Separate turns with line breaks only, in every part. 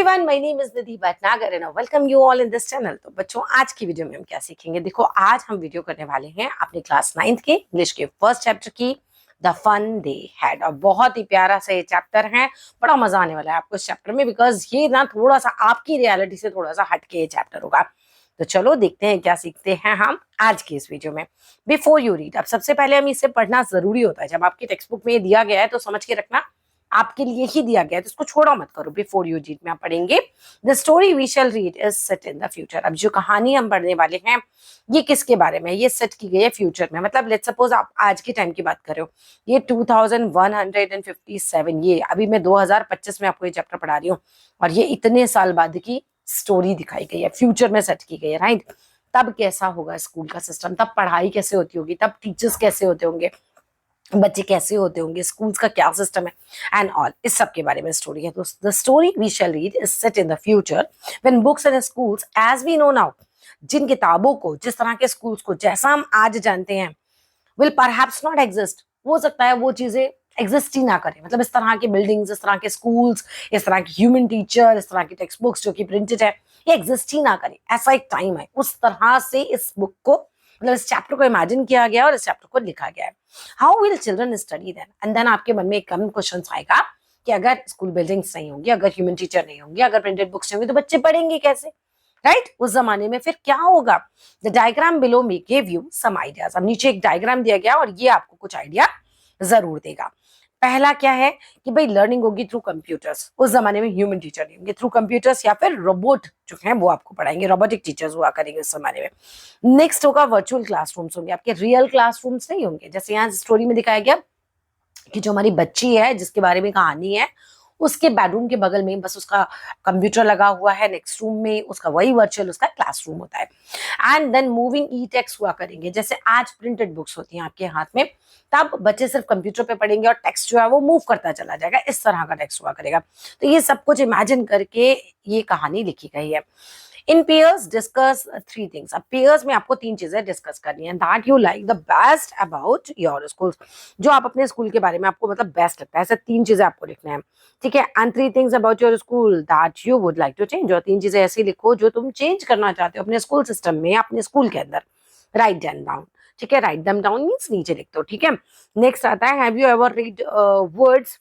everyone, my name is Nidhi Bhatnagar and I welcome you all in this channel। तो बच्चों, आज की video में हम क्या सीखेंगे? देखो, आज हम वीडियो करने वाले हैं अपने क्लास 9th के इंग्लिश के फर्स्ट चैप्टर की, द फन दे हैड। और बहुत ही प्यारा सा ये चैप्टर है, बड़ा मजा आने वाला है आपको इस चैप्टर में, बिकॉज ये ना थोड़ा सा आपकी रियलिटी से थोड़ा सा हटके ये चैप्टर होगा। तो चलो देखते हैं क्या सीखते हैं हम आज की इस वीडियो में। बिफोर यू रीड, अब सबसे पहले हम इसे पढ़ना जरूरी होता है। जब आपकी टेक्स्ट बुक में ये दिया गया है तो समझ के रखना आपके लिए ही दिया गया है, तो इसको छोड़ो मत करो। बिफोर यू रीड में आप पढ़ेंगे the story we shall read is set in the future. अब जो कहानी हम पढ़ने वाले हैं ये किसके बारे में? ये सेट की गई है फ्यूचर में। मतलब लेट्स सपोज आप आज के टाइम की बात कर रहे हो, ये 2157, ये अभी मैं 2025 में आपको ये चैप्टर पढ़ा रही हूँ और ये इतने साल बाद की स्टोरी दिखाई गई है, फ्यूचर में सेट की गई है, राइट। तब कैसा होगा स्कूल का सिस्टम, तब पढ़ाई कैसे होती होगी, तब टीचर्स कैसे होते होंगे, बच्चे कैसे होते होंगे, स्कूल्स का क्या सिस्टम है एंड ऑल, इस सब के बारे में स्टोरी है। तो the story we shall read is set in the future when books and schools as we know now. जिन किताबों को, जिस तरह के स्कूल्स को जैसा हम आज जानते हैं, विल परहैप्स नॉट एग्जिस्ट। हो सकता है वो चीजें एग्जिस्ट ही ना करें। मतलब इस तरह की बिल्डिंग्स, इस तरह के स्कूल्स, इस तरह की ह्यूमन टीचर, इस तरह की टेक्स्ट बुक्स जो कि प्रिंटेड है, ये एग्जिस्ट ही ना करें। ऐसा एक टाइम है, उस तरह से इस बुक को, मतलब इस चैप्टर को इमेजिन किया गया और इस चैप्टर को लिखा गया है। How will children study then? And then आपके मन में एक कम क्वेश्चन आएगा कि अगर स्कूल बिल्डिंग्स नहीं होंगी, अगर ह्यूमन टीचर नहीं होंगे, अगर प्रिंटेड बुक्स नहीं होंगी, तो बच्चे पढ़ेंगे कैसे, राइट? उस जमाने में फिर क्या होगा? The diagram below may give you some ideas. अब नीचे एक डायग्राम दिया गया और ये आपको कुछ आइडिया जरूर देगा। पहला क्या है कि भाई लर्निंग होगी थ्रू कंप्यूटर्स। उस जमाने में ह्यूमन टीचर नहीं होंगे, थ्रू कंप्यूटर्स या फिर रोबोट जो है वो आपको पढ़ाएंगे, रोबोटिक टीचर्स हुआ करेंगे उस जमाने में। नेक्स्ट होगा वर्चुअल क्लासरूम्स होंगे, आपके रियल क्लासरूम्स नहीं होंगे। जैसे यहाँ स्टोरी में दिखाया गया कि जो हमारी बच्ची है जिसके बारे में कहानी है, उसके बेडरूम के बगल में बस उसका कंप्यूटर लगा हुआ है, नेक्स्ट रूम में उसका वही वर्चुअल उसका क्लासरूम होता है। And then moving E text हुआ करेंगे, जैसे आज प्रिंटेड बुक्स होती हैं आपके हाथ में, तब बच्चे सिर्फ कंप्यूटर पे पढ़ेंगे और टेक्स्ट जो है वो मूव करता चला जाएगा, इस तरह का टेक्स्ट हुआ करेगा। तो ये सब कुछ इमेजिन करके ये कहानी लिखी गई है। इन पेयर्स डिस्कस थ्री थिंग्स। अब पेयर्स में आपको तीन चीजें डिस्कस करनी है that you like the best about your school, जो आप अपने स्कूल के बारे में आपको मतलब बेस्ट लगता है, ऐसे तीन चीजें आपको लिखना है, ठीक है। And three things about your school that you would like to change. और तीन चीजें ऐसी लिखो जो तुम चेंज करना चाहते हो अपने स्कूल सिस्टम में, अपने स्कूल के अंदर। राइट देम डाउन, ठीक है। राइट देम डाउन मीन्स नीचे लिख दो, ठीक है। नेक्स्ट आता है have you ever read words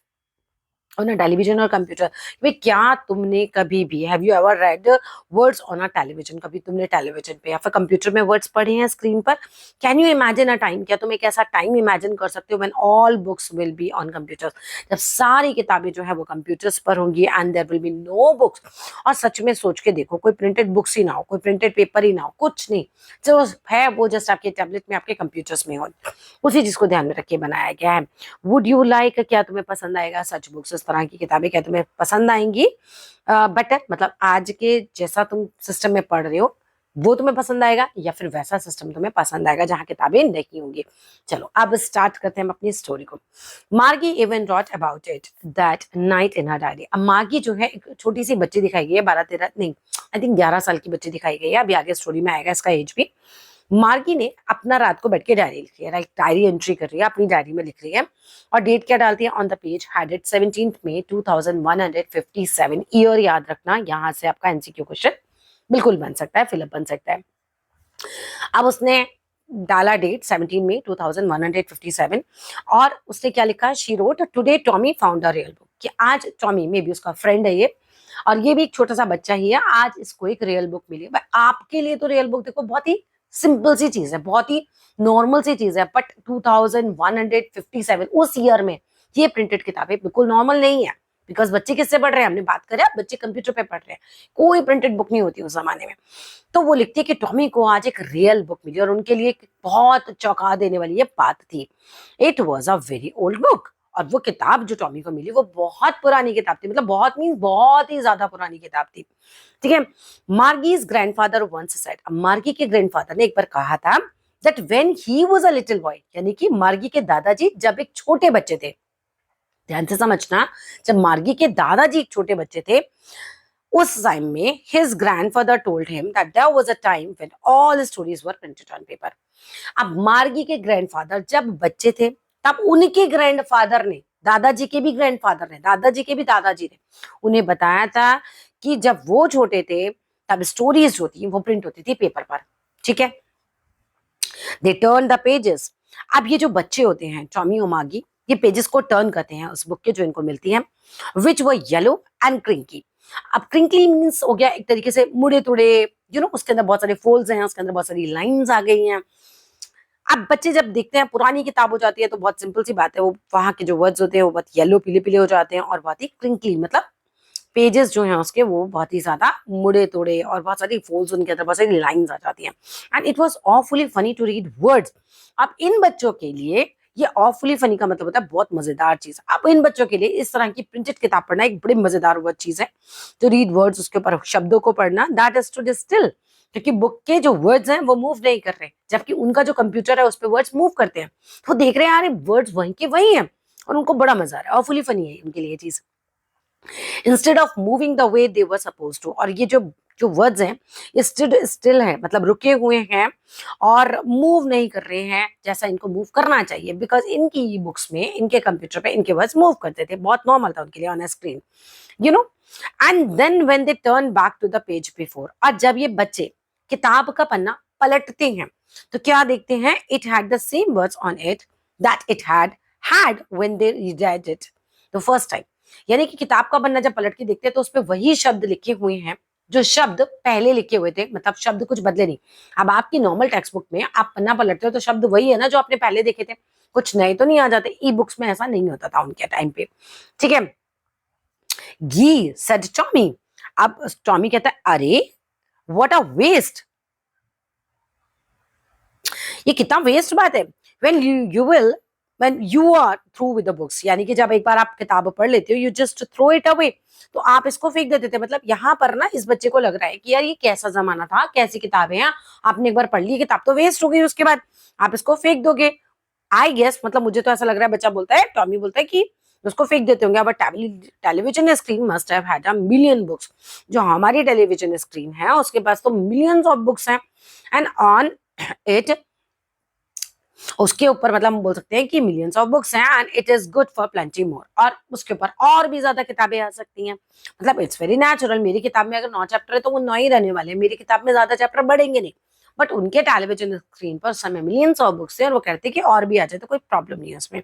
on a television और कंप्यूटर। भाई क्या तुमने कभी भी, have you ever read words on a television, कभी तुमने टेलीविजन पे या फिर कंप्यूटर में वर्ड्स पढ़े हैं स्क्रीन पर? Can you imagine a time, क्या तुम एक ऐसा टाइम इमेजिन कर सकते हो when all books will be on computers, जब सारी किताबें जो है वो कंप्यूटर्स पर होंगी and there will be no books. और सच में सोच के देखो, कोई प्रिंटेड बुक्स ही ना हो, कोई प्रिंटेड पेपर ही ना हो, कुछ नहीं, जो है वो जस्ट आपके टैबलेट में, आपके कंप्यूटर्स में हो, उसी चीज को ध्यान में रख के बनाया गया है। वुड यू लाइक, क्या तुम्हें पसंद आएगा सच बुक्स, इस तरह की किताबें क्या तुम्हें पसंद आएंगी? बेटर, मतलब आज के जैसा तुम सिस्टम में पढ़ रहे हो वो तुम्हें पसंद आएगा, या फिर वैसा सिस्टम तुम्हें पसंद आएगा जहां किताबें नहीं होंगी? चलो अब स्टार्ट करते हैं हम अपनी स्टोरी को। Margie even wrote about it that night in her diary. अब मार्गी जो है एक छोटी सी बच्ची दिखाई गई है, 12-13 नहीं, आई थिंक 11 साल की बच्ची दिखाई गई है, अभी आगे स्टोरी में आएगा इसका एज भी। मार्गी ने अपना रात को बैठ के डायरी लिख रही है, राइट, डायरी एंट्री कर रही है, अपनी डायरी में लिख रही है। और डेट क्या डालती है on the page, headed 17 May 2157। Year याद रखना, यहां से आपका एमसीक्यू क्वेश्चन बिल्कुल बन सकता है, फिलअप बन सकता है। अब उसने डाला डेट 17 मई 2157 और उसने क्या लिखा, she wrote today Tommy found a real book, कि आज टॉमी, मे बी उसका फ्रेंड है ये और ये भी एक छोटा सा बच्चा ही है, आज इसको एक रियल बुक मिली। आपके लिए तो रियल बुक देखो बहुत ही सिंपल सी चीज है, बहुत ही नॉर्मल सी चीज है, बट 2157 उस ईयर में ये प्रिंटेड किताबें बिल्कुल नॉर्मल नहीं है, बिकॉज बच्चे किससे पढ़ रहे हैं, हमने बात करें, बच्चे कंप्यूटर पे पढ़ रहे हैं, कोई प्रिंटेड बुक नहीं होती उस जमाने में। तो वो लिखती है कि टॉमी को आज एक रियल बुक मिली और उनके लिए बहुत चौंका देने वाली ये बात थी। It was a very old book, और वो किताब जो टॉमी को मिली वो बहुत पुरानी किताब थी, मतलब बहुत मीन्स बहुत ही ज्यादा पुरानी किताब थी, ठीक है। मार्गीज ग्रैंडफादर वंस सेड, मार्गी के ग्रैंडफादर ने एक बार कहा था that when he was a little boy, यानी कि मार्गी के दादाजी जब एक छोटे बच्चे थे, ध्यान से समझना, जब मार्गी के दादाजी एक छोटे बच्चे थे उस टाइम में his grandfather told him that there was a time when all stories were printed on paper. अब मार्गी के ग्रैंडफादर जब बच्चे थे तब उनके ग्रैंडफादर ने, दादाजी के भी ग्रैंडफादर ने, दादाजी के भी दादाजी ने उन्हें बताया था कि जब वो छोटे थे तब स्टोरीज जो थी वो प्रिंट होती थी पेपर पर, ठीक है। They turn the pages. अब ये जो बच्चे होते हैं टॉमी और मागी, ये पेजेस को टर्न करते हैं उस बुक के जो इनको मिलती है, विच वो येलो एंड क्रिंकी। अब क्रिंकली मीन्स हो गया एक तरीके से मुड़े तुड़े, उसके अंदर बहुत सारे फोल्ड्स हैं, उसके अंदर बहुत सारी लाइंस आ गई हैं। अब बच्चे जब देखते हैं पुरानी किताब हो जाती है तो बहुत सिंपल सी बात है, वो वहां के जो वर्ड्स होते हैं वो बहुत येलो पीले पीले हो जाते हैं और बहुत ही क्रिंकली, मतलब पेजेस जो हैं उसके वो बहुत ही ज्यादा मुड़े तोड़े और बहुत सारी फोल्ड्स उनके अंदर बहुत सारी लाइंस आ जाती हैं। And it was awfully funny to read words. अब इन बच्चों के लिए ये ऑफुली फनी का मतलब होता है बहुत मजेदार चीज। अब इन बच्चों के लिए इस तरह की प्रिंटेड किताब पढ़ना एक बड़ी मजेदार वर्ड चीज है। तो रीड वर्ड्स, उसके ऊपर शब्दों को पढ़ना, दैट इज टू डिस्टिल, क्योंकि बुक के जो वर्ड्स हैं वो मूव नहीं कर रहे, जबकि उनका जो कंप्यूटर है उस पर वर्ड्स मूव करते हैं। तो देख रहे हैं यार वर्ड्स वहीं के वही हैं और उनको बड़ा मजा आ रहा है, ऑफुली फनी है उनके लिए ये चीज, instead of moving the way they were suppose to. और ये जो जो वर्ड्स हैं ये स्टिल है, मतलब रुके हुए हैं और मूव नहीं कर रहे हैं जैसा इनको मूव करना चाहिए, बिकॉज इनकी ई बुक्स में इनके कंप्यूटर पे इनके वर्ड्स मूव करते थे, बहुत नॉर्मल था उनके लिए on screen, you know. And then when they turn back to the page before, और जब ये बच्चे किताब का पन्ना पलटते हैं तो क्या देखते हैं, it had the same words on it that it had when they read it the first time। यानी कि किताब का पन्ना जब पलट के देखते हैं तो उस पर वही शब्द लिखे हुए हैं जो शब्द पहले लिखे हुए थे, मतलब शब्द कुछ बदले नहीं। अब आपकी नॉर्मल टेक्स्ट बुक में आप पन्ना पलटते हो तो शब्द वही है ना जो आपने पहले देखे थे, कुछ नए तो नहीं आ जाते। ई बुक्स में ऐसा नहीं होता था उनके टाइम पे, ठीक है। गी सेड टॉमी। अब टॉमी कहता है अरे व्हाट अ वेस्ट, ये कितना वेस्ट बात है। When you are through with the books, यानी कि जब एक बार आप किताब पढ़ लेते हो, you just throw it away, तो आप इसको फेंक देते थे। मतलब यहाँ पर ना इस बच्चे को लग रहा है कि यार ये कैसा जमाना था, कैसी किताबें हैं, आपने एक बार पढ़ ली किताब तो वेस्ट हो गई, उसके बाद आप इसको फेंक दोगे। आई गेस, मतलब मुझे तो ऐसा लग रहा है, बच्चा बोलता है, टॉमी बोलता है कि उसको फेंक देते होंगे। But television screen must have had a million books, जो हमारी टेलीविजन स्क्रीन है उसके पास तो मिलियंस ऑफ बुक्स हैं। एंड ऑन इट, उसके ऊपर मतलब हम बोल सकते हैं कि मिलियंस ऑफ बुक्स हैं, and it is good for plenty more, और उसके ऊपर और भी ज्यादा किताबें आ सकती हैं। मतलब इट्स वेरी नेचुरल, मेरी किताब में अगर 9 चैप्टर है तो वो 9 ही रहने वाले हैं, मेरी किताब में ज्यादा चैप्टर बढ़ेंगे नहीं। बट उनके टेलीविजन स्क्रीन पर उस समय मिलियंस ऑफ बुक्स थे और वो कहते कि और भी आ जाए तो कोई प्रॉब्लम नहीं है उसमें।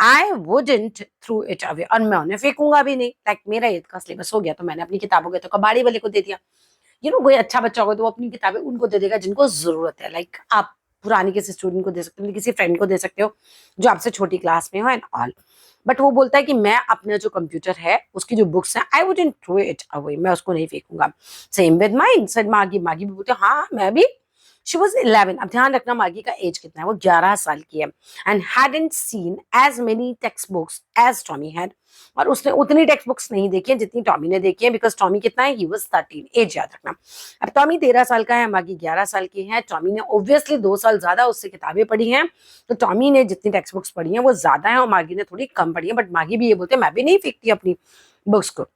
I wouldn't through it away, और मैं उन्हें फेंकूंगा भी नहीं। लाइक मेरा ईद का सिलेबस हो गया तो मैंने अपनी किताबों के तो कबाड़ी वाले को दे दिया। कोई अच्छा बच्चा होगा तो वो अपनी किताबें उनको दे देगा जिनको जरूरत है। लाइक आप पुरानी किसी स्टूडेंट को दे सकते हो, किसी फ्रेंड को दे सकते हो जो आपसे छोटी क्लास में हो एंड ऑल। बट वो बोलता है कि मैं अपना जो कंप्यूटर है उसकी जो बुक्स हैं, I wouldn't throw it away, मैं उसको नहीं फेंकूंगा। Same with mine said Maggie. Maggie भी बोलते हाँ मैं भी। She was 11। अब ध्यान रखना मागी का एज कितना है, वो 11 साल की है। And hadn't seen as many text books as Tommy had, और उसने उतनी टेक्स्ट बुक्स नहीं देखी है जितनी टॉमी ने देखी है, बिकॉज टॉमी कितना है, ही वाज 13, एज याद रखना। अब टॉमी 13 साल का है, मागी 11 साल की है। टॉमी ने ऑब्वियसली 2 साल ज्यादा उससे किताबें पढ़ी हैं, तो टॉमी ने जितनी टेक्स्ट बुक्स पढ़ी हैं वो ज्यादा है और मागी ने थोड़ी कम पढ़ी है। बट मागी भी ये बोलते मैं भी नहीं फेंकती अपनी बुक्स को।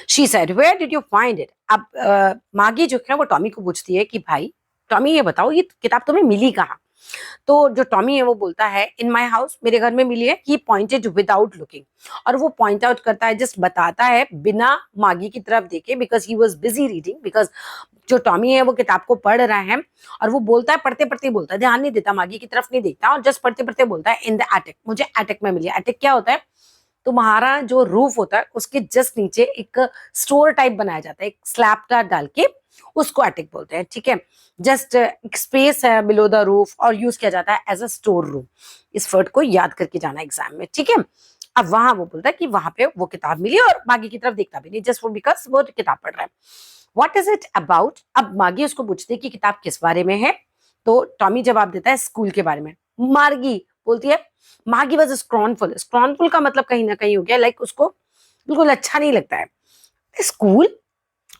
She said where did you find it. अब मागी जो है वो टॉमी को पूछती है कि भाई टॉमी ये बताओ ये किताब तुम्हें मिली कहाँ। तो जो टॉमी है वो बोलता है इन माई हाउस, मेरे घर में मिली है। ही पॉइंटेड विदाउट लुकिंग, और वो पॉइंट आउट करता है, जस्ट बताता है बिना मागी की तरफ देखे, because he was busy reading. Because जो टॉमी है वो किताब को पढ़ रहा है और वो बोलता है, पढ़ते पढ़ते बोलता है, ध्यान नहीं देता, मागी की तरफ नहीं देखता, और जस्ट पढ़ते पढ़ते बोलता है इन द एटिक, मुझे एटिक में मिली। एटिक क्या होता है, तुम्हारा जो रूफ होता है उसके जस्ट नीचे एक स्टोर टाइप बनाया जाता है, एक स्लैब का डाल के, उसको एटिक बोलते हैं, ठीक है। जस्ट एक स्पेस है बिलो द रूफ और यूज किया जाता है एज अ स्टोर रूम। इस वर्ड को याद करके जाना एग्जाम में, ठीक है। अब वहां वो बोलता है कि वहां पे वो किताब मिली और मागी की तरफ देखता भी नहीं, जस्ट वो बिकॉज वो किताब पढ़ रहा है। What is it about. अब मागी उसको पूछती है कि किताब किस बारे में है, तो टॉमी जवाब देता है स्कूल के बारे में। मार्गी बोलती है, मागी वॉज स्क्रॉनफुल। स्क्रॉनफुल का मतलब कहीं ना कहीं हो गया लाइक उसको बिल्कुल अच्छा नहीं लगता है। School,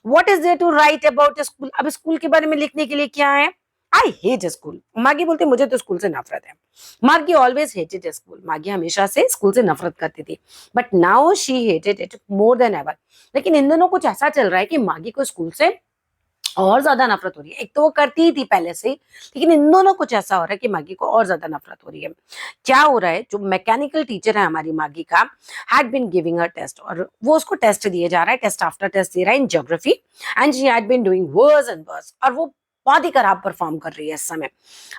what is there to write about school. अब स्कूल के बारे में लिखने के लिए क्या है, आई हेट स्कूल। मागी बोलती मुझे तो स्कूल से नफरत है। मार्गी ऑलवेज हेटेड स्कूल, मागी हमेशा से स्कूल से नफरत करती थी, but now she hated it more than ever. लेकिन इन दोनों कुछ ऐसा चल रहा है कि मागी को स्कूल से और ज्यादा नफरत हो रही है। एक तो वो करती ही थी पहले से ही, लेकिन इन दोनों कुछ ऐसा हो रहा है कि मागी को और ज्यादा नफरत हो रही है। क्या हो रहा है, जो मैकेनिकल टीचर है हमारी मागी का, had been giving her test, और वो उसको टेस्ट दिए जा रहा है, टेस्ट आफ्टर टेस्ट दे रहा है in geography, and she had been doing worse and worse, और वो बहुत ही खराब परफॉर्म कर रही है इस समय,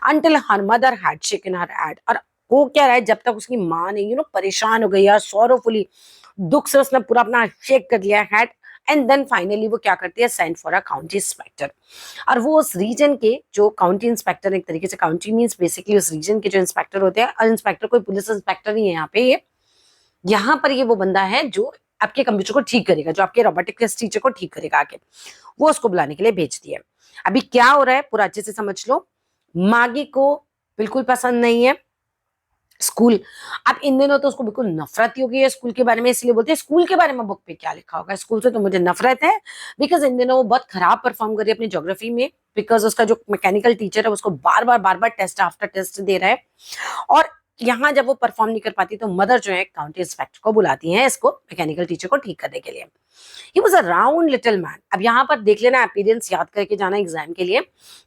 until her mother had shaken her had. और वो क्या रहा है, जब तक उसकी माँ ने परेशान हो गई है, सॉरोफुली, दुख से उसने पूरा अपना शेक कर लिया है, एंड देन फाइनली वो क्या करती है, send for a county inspector. और वो उस रीजन के जो काउंटी इंस्पेक्टर, एक तरीके से काउंटी मींस बेसिकली उस रीजन के जो इंस्पेक्टर होते हैं, और इंस्पेक्टर कोई पुलिस इंस्पेक्टर नहीं है यहाँ पे, ये यहाँ पर ये वो बंदा है जो आपके कंप्यूटर को ठीक करेगा, जो आपके रोबोटिक्स टीचर को ठीक करेगा आके, वो उसको बुलाने के लिए भेज दिया। अभी क्या हो रहा है पूरा अच्छे से समझ लो। मागी को बिल्कुल पसंद नहीं है स्कूल। अब इन दिनों तो उसको बिल्कुल नफरत ही हो गई है स्कूल के बारे में, इसलिए बोलते हैं स्कूल के बारे में बुक पे क्या लिखा होगा, स्कूल से तो मुझे नफरत है, बिकॉज इन दिनों वो बहुत खराब परफॉर्म कर रही है अपनी ज्योग्राफी में, बिकॉज उसका जो मैकेनिकल टीचर है उसको बार बार टेस्ट आफ्टर टेस्ट दे रहा है, और यहाँ जब वो परफॉर्म नहीं कर पाती तो मदर जो है काउंटी इंस्पेक्टर को बुलाती है इसको मैकेनिकल टीचर को ठीक करने के लिए। He was a round little man. अब यहाँ पर देख लेना, अपीयरेंस याद करके जाना एग्जाम के लिए।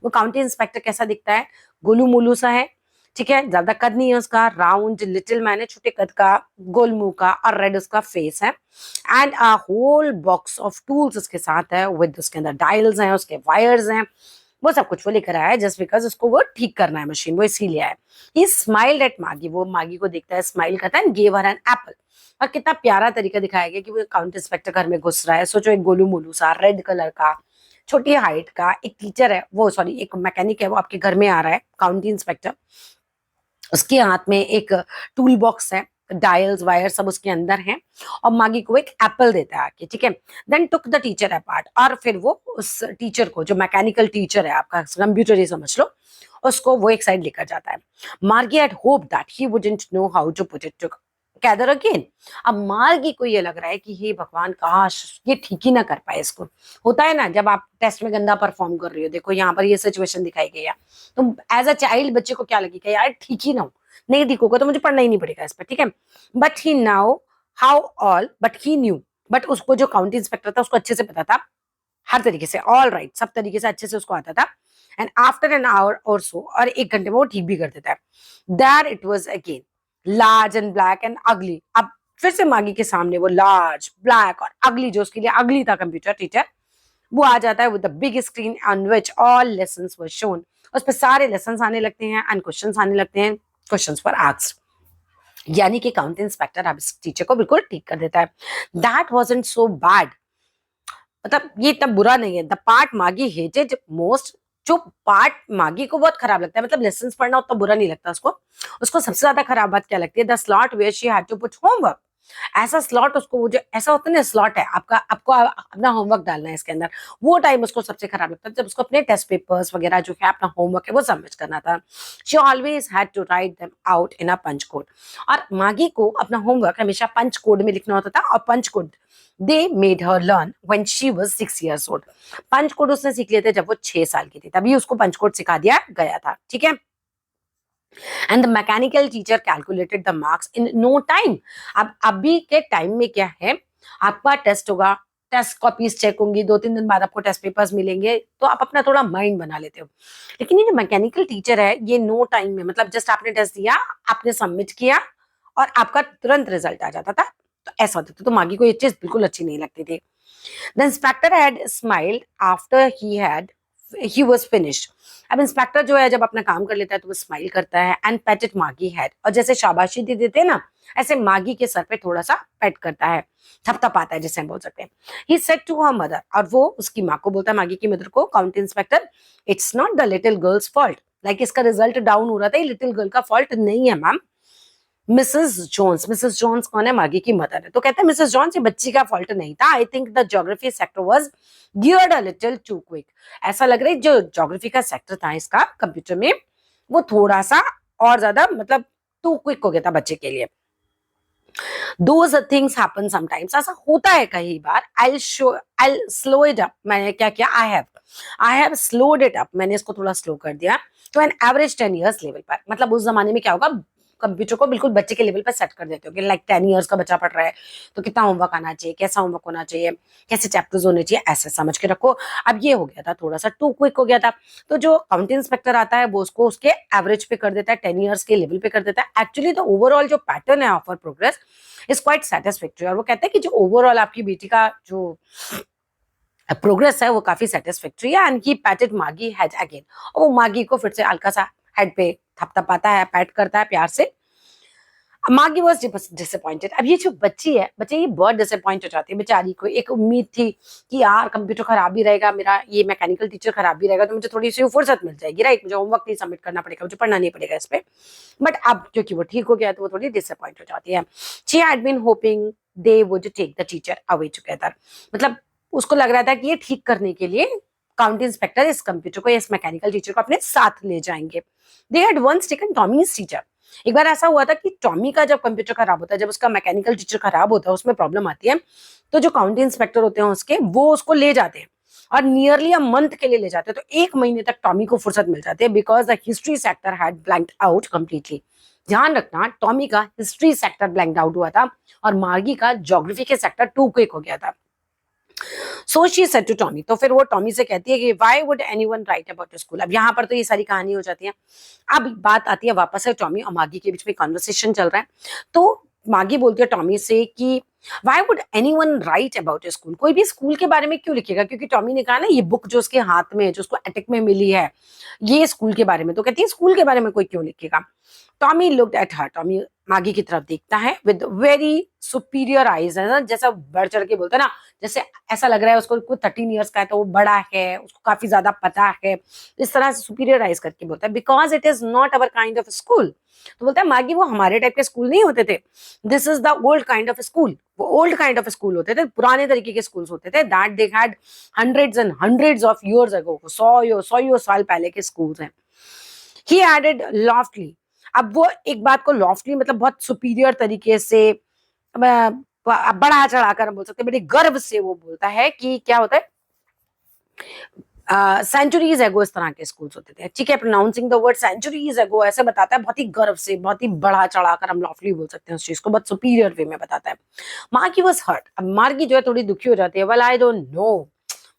वो काउंटी इंस्पेक्टर कैसा दिखता है, गोलू मोलू सा है, ठीक है, ज्यादा कद नहीं है उसका, राउंड लिटिल मैन है, छोटे कद का, गोल मुंह का, और रेड उसका फेस है, and a whole box of tools उसके साथ है, विद उसके अंदर डायल्स हैं, उसके वायर्स हैं, वो सब कुछ वो लेकर आया है, जस्ट बिकॉज उसको वो ठीक करना है मशीन, वो इसीलिए आया है। ही स्माइल्ड एट मागी, वो मागी को देखता है, स्माइल करता है, and give her an apple. और कितना प्यारा तरीका दिखाया गया कि वो काउंटी इंस्पेक्टर घर में घुस रहा है, सोचो एक गोलू मोलू सा रेड कलर का छोटी हाइट का एक टीचर है, वो सॉरी एक मैकेनिक है, वो आपके घर में आ रहा है काउंटी इंस्पेक्टर, उसके हाथ में एक टूल बॉक्स है, डायल्स वायर सब उसके अंदर हैं, और मागी को एक एप्पल देता है आके, ठीक है। Then took the teacher apart, और फिर वो उस टीचर को, जो मैकेनिकल टीचर है आपका कंप्यूटर ही समझ लो, उसको वो एक साइड लेकर जाता है। Margie had hope that he wouldn't know how to put it together again. अब मार्गी को ये लग रहा है कि हे भगवान, काश ये ठीक ही ना कर पाए इसको। होता है ना जब आप टेस्ट में गंदा परफॉर्म कर रही हो, देखो यहाँ पर ये सिचुएशन दिखाई गई है, तो एज अ चाइल्ड बच्चे को क्या लगेगा, यार ठीक ही ना हो, नहीं ठीक होगा तो मुझे पढ़ना ही नहीं पड़ेगा इस पर, ठीक है। But he now how all but he new, but उसको जो काउंटी इंस्पेक्टर था उसको अच्छे से पता था, हर तरीके से ऑल राइट, सब तरीके से अच्छे से उसको आता था, एंड आफ्टर एन आवर और सो, और एक घंटे में वो ठीक भी कर देता है। There it was again large and black and ugly. अब फिर से मागी के सामने वो लार्ज ब्लैक और अगली, जो उसके लिए अगली था कंप्यूटर टीचर, वो आ जाता है with the big screen on which all lessons were shown. उस पर सारे लेसन्स आने लगते हैं एंड क्वेश्चंस आने लगते हैं, क्वेश्चंस वर आस्क्ड। यानी कि काउंटी इंस्पेक्टर अब इस टीचर को बिल्कुल ठीक कर देता है। दैट वाजंट सो बैड, मतलब ये इतना बुरा नहीं है। द पार्ट मागी हेटेड मोस्ट, जो पार्ट मागी को बहुत खराब लगता है, मतलब लेसन्स पढ़ना उतना बुरा नहीं लगता उसको, उसको सबसे ज्यादा खराब बात क्या लगती है, the slot where she had to put homework. ऐसा स्लॉट उसको, वो जो ऐसा होता है ना स्लॉट है आपका, आपको अपना होमवर्क डालना है इसके अंदर, वो टाइम उसको सबसे खराब लगता है, जब उसको अपने टेस्ट पेपर्स वगैरह जो है अपना होमवर्क है वो सबमिट करना था। She always had to write them out in a punch code. और मागी को अपना होमवर्क हमेशा पंच कोड में लिखना होता था, और punch code they made her learn when she was 6 years old। Punch code उसने सीख लिए थे जब वो 6 साल की थी, तभी उसको पंच कोड सिखा दिया गया था, ठीक है। And the mechanical teacher calculated the marks in no time. अब अभी के टाइम में क्या है, आपका टेस्ट होगा, टेस्ट कॉपीज चेक होंगी, 2-3 दिन बाद आपको टेस्ट पेपर्स मिलेंगे, तो आप अपना थोड़ा माइंड बना लेते हो। लेकिन ये जो मैकेनिकल टीचर है, ये नो टाइम में, मतलब जस्ट आपने टेस्ट दिया, आपने सबमिट किया, और आपका तुरंत रिजल्ट आ जाता था, तो ऐसा होता था। तो मागी को ये चीज बिल्कुल अच्छी नहीं लगती थी। The inspector had smiled after he was finished। अब इंस्पेक्टर जो है जब अपना काम कर लेता है तो वो स्माइल करता है, एंड पेटेड मागी हेड, और जैसे शाबाशी दे देते हैं ना, ऐसे मागी के सर पे थोड़ा सा पेट करता है, थपथपाता है जिसे हम बोल सकते हैं। He said to her mother, और वो उसकी माँ को बोलता है, मागी की मदर को, county inspector, it's not the little girls fault. Like इसका रिजल्ट डाउन हो रहा था, ये लिटिल गर्ल का फॉल्ट नहीं है मैम। मिसेस जॉन्स कौन है, मागी की मदर है, तो कहते हैं मिसेस जॉन्स ये बच्ची का फॉल्ट नहीं था, I think the geography sector was geared a little too quick. ऐसा लग रहा है जो ज्योग्राफी का सेक्टर था इसका कंप्यूटर में, वो थोड़ा सा और ज्यादा मतलब टू क्विक हो गया था बच्चे के लिए। Those things happen sometimes, ऐसा होता है कई बार। I'll slow it up, मैंने क्या किया, I have slowed it up, मैंने इसको थोड़ा स्लो कर दिया, तो एन एवरेज 10 years लेवल पर। मतलब उस जमाने में क्या होगा, कंप्यूटर को बिल्कुल बच्चे के लेवल पर सेट कर देते हो कि लाइक 10 इयर्स का बच्चा पढ़ रहा है तो कितना होमवर्क आना चाहिए, कैसा होमवर्क होना चाहिए, कैसे चैप्टर्स होने चाहिए, ऐसे समझ के रखो। अब ये हो गया था थोड़ा सा टू क्विक हो गया था, तो जो काउंटी इंस्पेक्टर आता है वो उसको उसके एवरेज पे कर देता है, 10 इयर्स के लेवल पे कर देता है। एक्चुअली द ओवरऑल जो पैटर्न है of progress is quite satisfactory, और वो कहते हैं कि जो ओवरऑल आपकी बेटी का जो प्रोग्रेस है वो काफी सेटिस्फैक्टरी है। एंड ही पैटेड मागी हेड अगेन, और वो मागी को फिर से हल्का सा हेड पे थपथपाता है, पैट करता है प्यार से। मागी वॉज डिसअपॉइंटेड। अब ये जो बच्ची है, बच्चे ये बहुत डिसअपॉइंट हो जाती है बेचारी को। एक उम्मीद थी कि यार कंप्यूटर खराब ही रहेगा मेरा, ये मैकेनिकल टीचर खराब भी रहेगा तो मुझे थोड़ी सी फुर्सत मिल जाएगी, राइट, मुझे होमवर्क नहीं सबमिट करना पड़ेगा, मुझे पढ़ना नहीं पड़ेगा इस पे। बट अब क्योंकि वो ठीक हो गया तो वो थोड़ी डिसअपॉइंट हो जाती है। She had been hoping they would take the teacher away together, मतलब उसको लग रहा था कि ये ठीक करने के लिए काउंटी इंस्पेक्टर इस कंप्यूटर को, इस मैकेनिकल टीचर को अपने साथ ले जाएंगे। They had once taken Tommy's teacher. एक बार ऐसा हुआ था कि टॉमी का जब कंप्यूटर खराब होता है, जब उसका मैकेनिकल टीचर खराब होता है, उसमें प्रॉब्लम आती है, तो जो काउंटी इंस्पेक्टर होते हैं उसके, वो उसको ले जाते हैं और नियरली अ मंथ के लिए ले जाते हैं। तो 1 महीने तक टॉमी को फुर्सत मिल जाती है because the history sector had blanked out completely. ध्यान रखना, टॉमी का हिस्ट्री सेक्टर ब्लैंक्ड आउट हुआ था और मार्गी का ज्योग्राफी के सेक्टर टू क्विक हो गया था। So she said to Tommy, तो फिर वो टॉमी से कहती है कि why would anyone write about your school. अब यहाँ पर तो ये सारी कहानी हो जाती है। अब बात आती है वापस से टॉमी और मागी के बीच में कन्वर्सेशन चल रहा है। तो मागी बोलती है टॉमी से कि why would anyone write about your school, कोई भी स्कूल के बारे में क्यों लिखेगा, क्योंकि टॉमी ने कहा ना ये बुक जो उसके हाथ में है, जो उसको अटैक में मिली है, ये स्कूल के बारे में। तो कहती है स्कूल के बारे में कोई क्यों लिखेगा। Tommy looked at her, Tommy मागी की तरफ देखता है विद वेरी सुपीरियर आईज, है ना, जैसा बढ़ चढ़ के बोलता है ना, जैसे ऐसा लग रहा है उसको कोई 13 इयर्स का है तो वो बड़ा है, उसको काफी ज्यादा पता है, इस तरह से सुपीरियर आइज करके बोलता है। Because it is not our kind of school, तो बोलता है मागी वो हमारे टाइप के स्कूल नहीं होते थे, this is the old kind of school. वो ओल्ड काइंड ऑफ स्कूल होते थे, पुराने तरीके के स्कूल होते थे, that they had hundreds and hundreds of years ago, 100 साल पहले के स्कूल हैं। ही एडेड लॉफ्टली, अब वो एक बात को लॉफ्टली मतलब बहुत सुपीरियर तरीके से, बड़ा चढ़ाकर हम बोल सकते हैं, बड़े गर्व से वो बोलता है कि क्या होता है, सेंचुरीज एगो इस तरह के स्कूल्स होते थे, ठीक है, प्रोनाउंसिंग द वर्ड सेंचुरीज एगो ऐसे बताता है, बहुत ही गर्व से, बहुत ही बढ़ा चढ़ाकर हम लॉफ्टली बोल सकते हैं उस चीज को, बहुत सुपीरियर वे में बताता है। मार्गी वाज हर्ट, अब मार्गी जो है थोड़ी दुखी हो जाती है। वेल आई डोंट नो,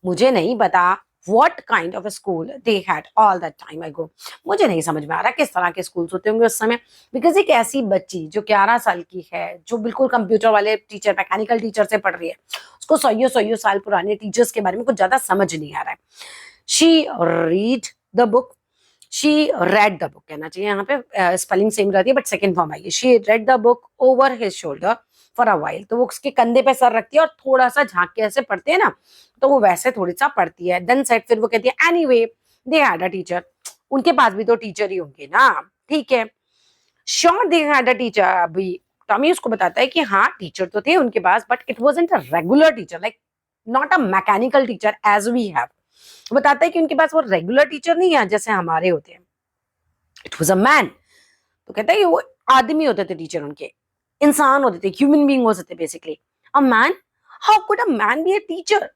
मुझे नहीं पता what kind of a school they had all that time ago, मुझे नहीं समझ में आ रहा किस तरह के स्कूल्स होते होंगे उस समय। बिकॉज एक ऐसी बच्ची जो 11 साल की है, जो बिल्कुल कंप्यूटर वाले टीचर, मैकेनिकल टीचर से पढ़ रही है, उसको 100 साल पुराने टीचर्स के बारे में कुछ ज्यादा समझ नहीं आ रहा है। She read the book, she read the book कहना चाहिए, यहाँ पे स्पेलिंग सेम रहती है बट सेकेंड फॉर्म आएगी। She read the book over his shoulder for a while, तो वो उसके कंधे पे सर रखती है और थोड़ा सा झांक के ऐसे पढ़ते हैं ना, तो वो वैसे थोड़ी सा पढ़ती है। देन सेट, फिर वो कहती है anyway they had a teacher, उनके पास भी तो टीचर ही होंगे ना, ठीक है, sure they had a teacher. अभी टॉमी उसको बताता है कि हाँ टीचर तो थे उनके पास, but it wasn't a regular teacher, like not a mechanical teacher as we have. बताता है कि उनके पास वो रेगुलर टीचर नहीं है जैसे हमारे होते हैं, इट वाज अ मैन। तो कहता है कि वो आदमी होते थे टीचर, उनके इंसान होते थे, ह्यूमन बीइंग होते थे basically. A man, how could a man be a teacher.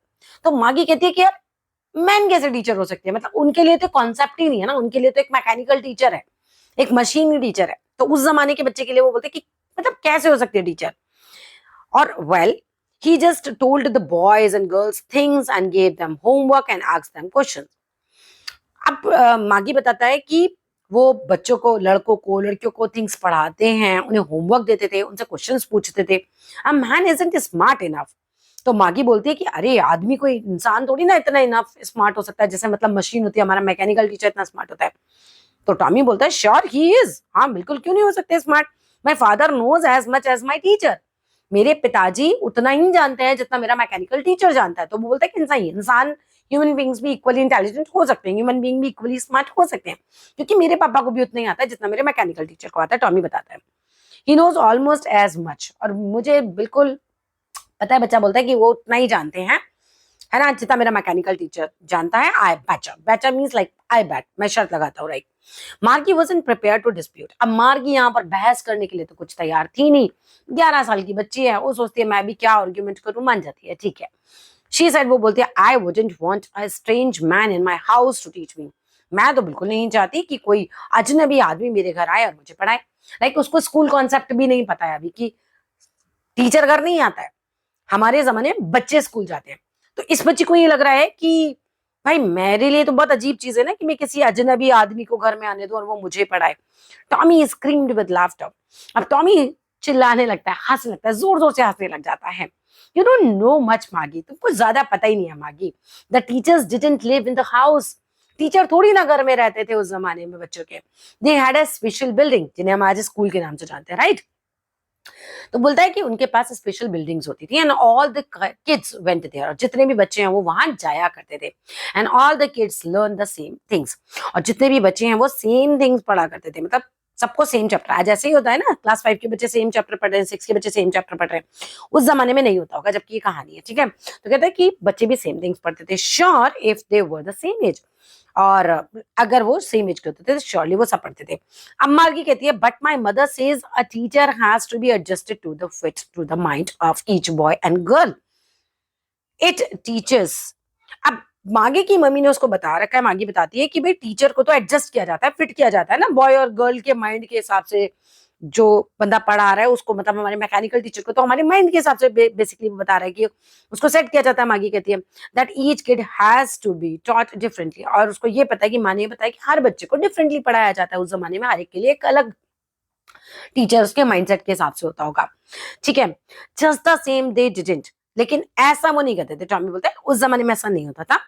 तो मागी कहती है कि यार मैन कैसे टीचर हो सकते हैं, मतलब उनके लिए तो कॉन्सेप्ट ही नहीं है ना, उनके लिए तो एक मैकेनिकल टीचर है, एक मशीन टीचर है। तो उस जमाने के बच्चे के लिए वो बोलते कि मतलब कैसे हो सकते हैं टीचर। और well he just told the boys and girls things and gave them homework and asked them questions. अब मागी बताता है कि वो बच्चों को, लड़कों को, लड़कियों को थिंग्स पढ़ाते हैं, उन्हें होमवर्क देते थे, उनसे क्वेश्चंस पूछते थे। A man isn't smart enough, तो मागी बोलती है कि अरे आदमी, कोई इंसान थोड़ी ना इतना इनफ स्मार्ट हो सकता है, जैसे मतलब मशीन होती है, हमारा मैकेनिकल टीचर इतना स्मार्ट होता है। तो टॉमी बोलता है श्योर ही इज, हाँ बिल्कुल, क्यों नहीं हो सकते smart. My father knows as much as my teacher, मेरे पिताजी उतना ही जानते हैं जितना मेरा मैकेनिकल टीचर जानता है। तो वो बोलता है कि इंसान ह्यूमन बींग्स भी इक्वली इंटेलिजेंट हो सकते हैं, ह्यूमन बींग भी इक्वली स्मार्ट हो सकते हैं, क्योंकि मेरे पापा को भी उतना ही आता है जितना मेरे मैकेनिकल टीचर को आता है। टॉमी बताता है he knows almost as much, और मुझे बिल्कुल पता है, बच्चा बोलता है कि वो उतना ही जानते हैं, है ना, जितना मेरा मैकेनिकल टीचर जानता है। I better, better means like I bet, मैं शर्त लगाता हूँ, राइट। मार्गी वाजंट प्रिपेयर टू डिस्प्यूट, अब मार्गी यहाँ पर बहस करने के लिए तो कुछ तैयार थी नहीं। 11 साल की बच्ची है, वो सोचती है मैं भी क्या आर्ग्यूमेंट करूं, मान जाती है, ठीक है। शी सेड, वो बोलती है I wouldn't want a strange man in my house to teach me, मैं तो बिल्कुल नहीं चाहती कि कोई अजनबी आदमी मेरे घर आए और मुझे पढ़ाए। लाइक उसको स्कूल कॉन्सेप्ट भी नहीं पता है अभी कि टीचर घर नहीं आता है। हमारे ज़माने में बच्चे स्कूल जाते हैं। तो इस बच्चे को ये लग रहा है कि भाई मेरे लिए तो बहुत अजीब चीज़ है ना कि मैं किसी अजनबी आदमी को घर में आने दूँ और वो मुझे पढ़ाए। Tommy screamed with laughter. अब टॉमी चिल्लाने लगता है, हँसने लगता है, ज़ोर-ज़ोर से हँसने लग जाता है। यू डोंट नो मच मागी, तुमको ज़्यादा पता ही नहीं है मागी। The teachers didn't live in the house. Teacher थोड़ी ना घर में रहते थे उस ज़माने में बच्चों के। दे हैड अ स्पेशल बिल्डिंग जिन्हें हम आज स्कूल के नाम से जानते हैं, राइट? तो बोलता है कि उनके पास स्पेशल बिल्डिंग्स होती थी and all the kids went there, और जितने भी बच्चे हैं वो वहां जाया करते थे। And all the kids learn the same things, और जितने भी बच्चे हैं वो सेम थिंग्स पढ़ा करते थे। मतलब सबको सेम चैप्टर, आज ऐसे ही होता है ना, क्लास 5 के बच्चे सेम चैप्टर पढ़ रहे हैं, 6 के बच्चे सेम चैप्टर पढ़ रहे हैं। उस जमाने में नहीं होता होगा, जबकि ये कहानी है, ठीक है। तो कहते हैं कि बच्चे भी सेम थिंग्स पढ़ते थे, sure if they were the same age, और अगर वो सेम एज के होते थे तो श्योरली वो सब पढ़ते थे। अम्मा की कहती है but my mother says a teacher has to be adjusted to the fit to the mind of each boy and girl, it teachers. अब मागे की मम्मी ने उसको बता रखा है, मागी बताती है कि भाई टीचर को तो एडजस्ट किया जाता है, फिट किया जाता है ना बॉय और गर्ल के माइंड के हिसाब से। जो बंदा पढ़ा रहा है उसको, मतलब हमारे मैकेनिकल टीचर को तो हमारे माइंड के हिसाब से बेसिकली वो बता रहा है कि उसको सेट किया जाता है। मागी कहती है that each kid has to be taught differently, और उसको ये पता है कि माँ ने बताया कि हर बच्चे को डिफरेंटली पढ़ाया जाता है उस जमाने में, हर एक के लिए एक अलग टीचर उसके माइंडसेट के हिसाब से होता होगा, ठीक है। Just the same they didn't, लेकिन ऐसा वो नहीं करते थे। टॉमी बोलता है उस जमाने में ऐसा नहीं होता था।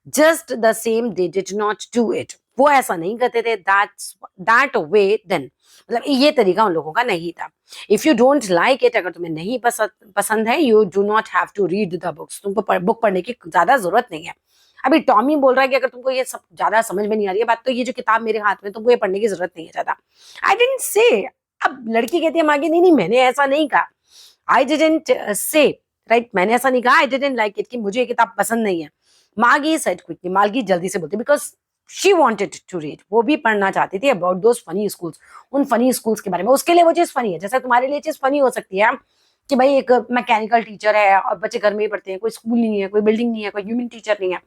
Just the same they did not do it, वो ऐसा नहीं करते थे दैट वे देन, मतलब ये तरीका उन लोगों का नहीं था। If you don't like it, अगर तुम्हें नहीं पसंद है, you do not have to read the books, तुमको बुक पढ़ने की ज्यादा जरूरत नहीं है। अभी टॉमी बोल रहा है कि अगर तुमको ये सब ज्यादा समझ में नहीं आ रही है बात, तो ये जो किताब मेरे हाथ में, तुमको ये पढ़ने की जरूरत नहीं है ज्यादा। I didn't say. अब लड़की कहती है मागे, नहीं नहीं मैंने ऐसा नहीं कहा, आई डिडंट से, राइट, मैंने ऐसा नहीं कहा आई डिडंट लाइक इट कि मुझे ये किताब पसंद नहीं है। मागी सेड क्विकली, मागी जल्दी से बोलती, because she wanted to read, वो भी पढ़ना चाहती थी अबाउट दोस फनी स्कूल्स, उन फनी स्कूल्स के बारे में। उसके लिए वो चीज फनी है, जैसे तुम्हारे लिए चीज फनी हो सकती है कि भाई एक मैकेनिकल टीचर है और बच्चे घर में ही पढ़ते हैं, कोई स्कूल नहीं है, कोई बिल्डिंग नहीं है, कोई ह्यूमन टीचर नहीं है,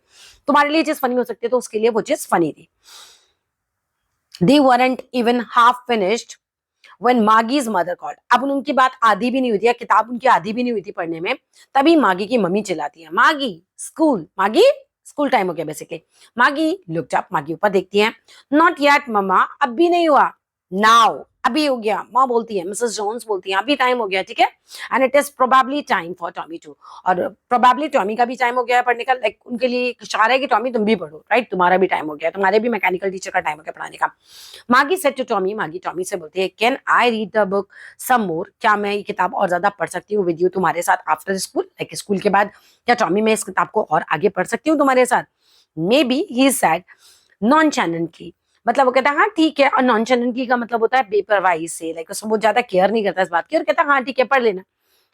तुम्हारे लिए चीज फनी हो सकती है, तो उसके लिए वो चीज फनी थी। दे weren't even half finished when मागीज mother called. अब उनकी बात आधी भी नहीं हुई थी, या किताब उनकी आधी भी नहीं हुई थी पढ़ने में, तभी मागी की मम्मी चिल्लाती है मागी स्कूल, मागी स्कूल टाइम हो गया बेसिकली। मागी लुक्ड अप, मागी ऊपर देखती है, नॉट येट मम्मा, अब भी नहीं हुआ, नाउ अभी हो गया, माँ बोलती है, मिसेस जोन्स बोलती है अभी टाइम हो गया, ठीक है। And it is probably time for Tommy too, और प्रोबेबली टॉमी का भी टाइम हो गया है पढ़ने का। लाइक उनके लिए एक इशारा है कि टॉमी तुम भी पढ़ो, राइट, तुम्हारा भी टाइम हो गया, तुम्हारे भी मैकेनिकल टीचर का टाइम हो गया पढ़ाने का। Maggie said to Tommy, Maggie Tommy से बोलती है can I read the book some more, क्या मैं ये किताब और ज्यादा पढ़ सकती हूँ विद यू, तुम्हारे साथ आफ्टर स्कूल, लाइक स्कूल के बाद क्या टॉमी मैं इस किताब को और आगे पढ़ सकती हूँ तुम्हारे साथ। May be he said non channel, मतलब वो कहता है हाँ ठीक है, और नॉन चैनल का मतलब होता है बेपरवाही से, लाइक उसको बहुत ज्यादा केयर नहीं करता इस बात की, और कहता है हाँ ठीक है पढ़ लेना।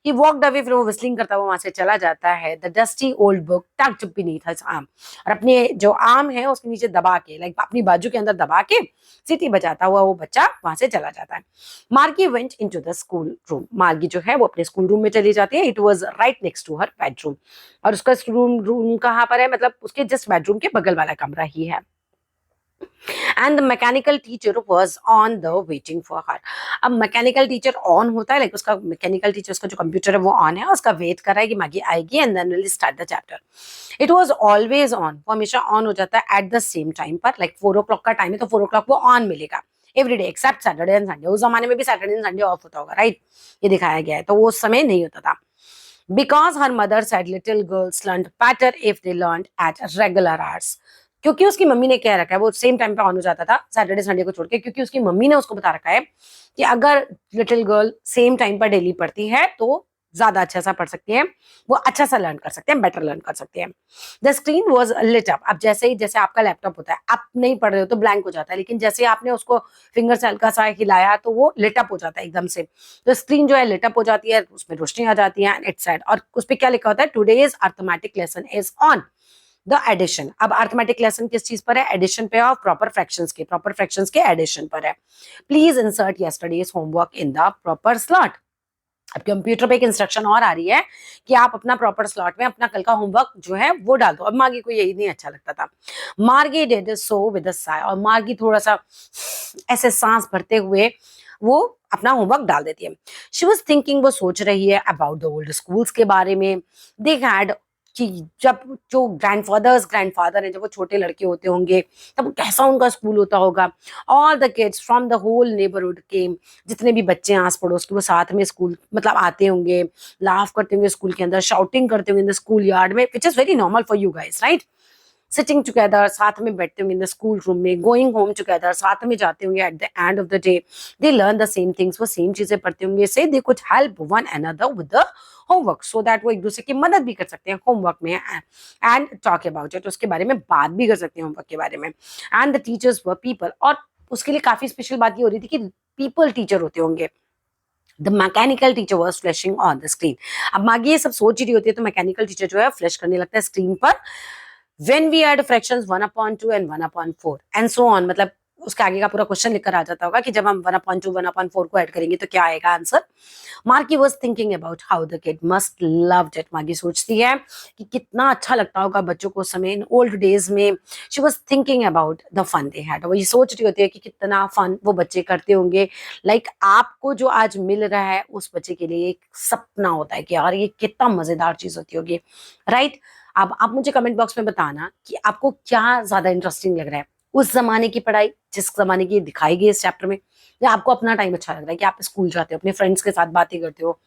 He walked away, फिर वो विस्लिंग करता हुआ वहां से चला जाता है। The dusty old book tucked beneath his arm, और अपने जो आर्म है उसके नीचे दबा के, लाइक अपनी बाजू के अंदर दबा के सीटी बजाता हुआ वो बच्चा वहां से चला जाता है। मार्गी went into the school room, मार्गी जो है वो अपने स्कूल रूम में चली जाती है। It was right next to her bedroom, और उसका रूम कहाँ पर है, मतलब उसके जस्ट बेडरूम के बगल वाला कमरा ही है। And the mechanical teacher was on the waiting for her. अब मैकेनिकल टीचर ऑन होता है, लाइक उसका मैकेनिकल टीचर, उसका जो कंप्यूटर है वो ऑन है, उसका वेट कर रहा है कि मागी आएगी and then will start the chapter. It was always on, वो हमेशा ऑन हो जाता है एट द सेम टाइम पर, लाइक 4 o'clock का टाइम है तो 4 o'clock वो ऑन मिलेगा every day except Saturday and Sunday. उस जमाने में भी सैटरडे एंड संडे ऑफ होता होगा, राइट, ये दिखाया गया है, तो वो उस समय नहीं होता था। Because her mother said little girls learned better if they learned at regular hours, क्योंकि उसकी मम्मी ने कह रखा है, वो सेम टाइम पे ऑन हो जाता था सैटरडे संडे को छोड़ के, क्योंकि उसकी मम्मी ने उसको बता रखा है कि अगर लिटिल गर्ल सेम टाइम पर डेली पढ़ती है तो ज्यादा अच्छा सा पढ़ सकती है, वो अच्छा सा लर्न कर सकते हैं, बेटर लर्न कर सकते हैं। The screen was lit up, अब जैसे ही, जैसे आपका लैपटॉप होता है, आप नहीं पढ़ रहे हो तो ब्लैंक हो जाता है, लेकिन जैसे आपने उसको फिंगर से हल्का सा हिलाया तो वो लिट अप हो जाता है एकदम से। तो स्क्रीन जो है लिट अप हो जाती है, उसमें रोशनी आ जाती है, इट्स सेड, और उस पर क्या लिखा होता है, today's arithmetic lesson is on the addition. अब अर्थमेटिक लेसन किस चीज पर है, एडिशन पे ऑफ प्रॉपर फ्रैक्शंस के एडिशन पर है। Please insert yesterday's homework in the proper slot. अब कंप्यूटर पे एक इंस्ट्रक्शन और आ रही है कि आप अपना प्रॉपर स्लॉट में अपना कल का होमवर्क जो है वो डाल दो। अब मार्गी को यही नहीं अच्छा लगता था। मार्गी did so with a Sai, और मार्गी थोड़ा सा ऐसे सांस भरते हुए वो अपना होमवर्क डाल देती है। शी वाज थिंकिंग, वो सोच रही है अबाउट द ओल्ड स्कूल्स के बारे में। दे हैड कि जब जो ग्रैंडफादर हैं, जब वो छोटे लड़के होते होंगे तब कैसा उनका स्कूल होता होगा। All the kids from the whole neighbourhood came, जितने भी बच्चे हैं आस पड़ोस के वो साथ में स्कूल मतलब आते होंगे, लाफ करते होंगे स्कूल के अंदर, शाउटिंग करते होंगे इन द स्कूल यार्ड में, which is very normal for you guys, right. Sitting together, साथ में बैठते होंगे इन द स्कूल रूम में, गोइंग होम टुगेदर, साथ में जाते होंगे at the end of the day, they learn the same things, वो सेम चीजें पढ़ते होंगे, से they could help one another with the homework, so that वो एक दूसरे की मदद भी कर सकते हैं होमवर्क में, एंड टॉक अबाउट इट, उसके बारे में बात भी कर सकते हैं होमवर्क के बारे में। And the teachers were people, और उसके लिए काफी स्पेशल बात ये हो रही थी कि पीपल टीचर होते होंगे। The mechanical teacher was flashing on the screen. अब मागी ये सब सोच ही रही होती है तो मैकेनिकल टीचर जो है फ्लैश करने लगता है स्क्रीन पर। when we add fractions 1/2 and 1/4 and so on, मतलब उसके आगे का पूरा क्वेश्चन लिखकर आ जाता होगा कि जब हम 1/2 1/4 को ऐड करेंगे तो क्या आएगा answer. Marquee was thinking about how the kid must loved it. Marquee सोचती है कि कितना अच्छा लगता होगा बच्चों को उस समय इन ओल्ड डेज में। She was thinking about the fun they had, वो ये सोच रही होती है कि कितना फन वो बच्चे करते होंगे। लाइक आपको जो आज मिल रहा है उस बच्चे के लिए एक सपना होता है कि यार ये कितना मजेदार चीज होती होगी, राइट। अब आप मुझे कमेंट बॉक्स में बताना कि आपको क्या ज्यादा इंटरेस्टिंग लग रहा है, उस जमाने की पढ़ाई जिस जमाने की दिखाई गई इस चैप्टर में, या आपको अपना टाइम अच्छा लग रहा है कि आप स्कूल जाते हो, अपने फ्रेंड्स के साथ बातें करते हो,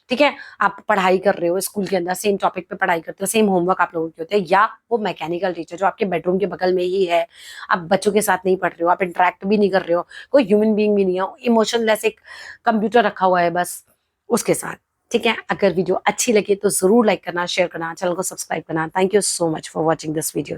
ठीक है, आप पढ़ाई कर रहे हो स्कूल के अंदर, सेम टॉपिक पे पढ़ाई करते हो, सेम होमवर्क आप लोगों के होते हैं, या वो मैकेनिकल टीचर जो आपके बेडरूम के बगल में ही है, आप बच्चों के साथ नहीं पढ़ रहे हो, आप इंटरेक्ट भी नहीं कर रहे हो, कोई ह्यूमन बीइंग भी नहीं है, इमोशनलेस एक कंप्यूटर रखा हुआ है बस उसके साथ, ठीक है। अगर वीडियो अच्छी लगे तो जरूर लाइक करना, शेयर करना, चैनल को सब्सक्राइब करना। Thank you so much for watching this video.